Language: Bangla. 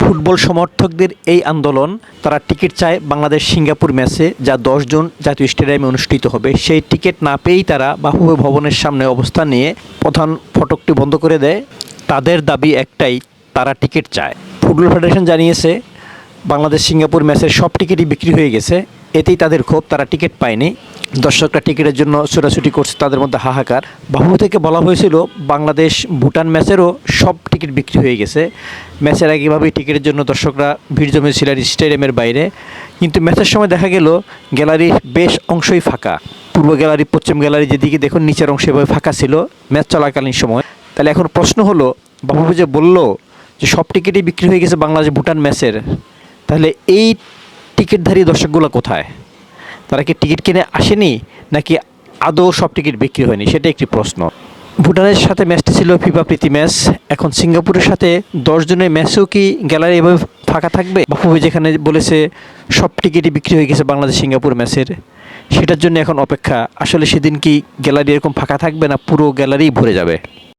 ফুটবল সমর্থকদের এই আন্দোলন, তারা টিকিট চায় বাংলাদেশ সিঙ্গাপুর ম্যাচে, যা 10 জুন জাতীয় স্টেডিয়ামে অনুষ্ঠিত হবে। সেই টিকিট না পেয়েই তারা বাফুফে ভবনের সামনে অবস্থান নিয়ে প্রধান ফটকটি বন্ধ করে দেয়। তাদের দাবি একটাই, তারা টিকিট চায়। ফুটবল ফেডারেশন জানিয়েছে বাংলাদেশ সিঙ্গাপুর ম্যাচের সব টিকিটই বিক্রি হয়ে গেছে। এতেই তাদের ক্ষোভ, তারা টিকিট পায়নি। দর্শকরা টিকিটের জন্য ছোটাছুটি করছে, তাদের মধ্যে হাহাকার। বাফুফে থেকে বলা হয়েছিল বাংলাদেশ ভুটান ম্যাচেরও সব টিকিট বিক্রি হয়ে গেছে। ম্যাচের আগেভাবেই টিকিটের জন্য দর্শকরা ভিড় জমেছিল স্টেডিয়ামের বাইরে। কিন্তু ম্যাচের সময় দেখা গেল গ্যালারির বেশ অংশই ফাঁকা। পূর্ব গ্যালারি, পশ্চিম গ্যালারি যেদিকে দেখুন নিচের অংশ এভাবে ফাঁকা ছিল ম্যাচ চলাকালীন সময়। তাহলে এখন প্রশ্ন হলো, বাফুফে যে বলল যে সব টিকিটই বিক্রি হয়ে গেছে বাংলাদেশ ভুটান ম্যাচের, তাহলে এই টিকিটধারী দর্শকগুলো কোথায়? তারা কি টিকিট কিনে আসেনি, নাকি আদৌ সব টিকিট বিক্রি হয়নি? সেটা একটি প্রশ্ন। ভুটানের সাথে ম্যাচটি ছিল ফিফা প্রীতি ম্যাচ। এখন সিঙ্গাপুরের সাথে 10 জনের ম্যাচেও কি গ্যালারি এভাবে ফাঁকা থাকবে? বাফুফে যেখানে বলেছে সব টিকিটই বিক্রি হয়ে গেছে বাংলাদেশ সিঙ্গাপুর ম্যাচের, সেটার জন্য এখন অপেক্ষা। আসলে সেদিন কি গ্যালারি এরকম ফাঁকা থাকবে, না পুরো গ্যালারিই ভরে যাবে?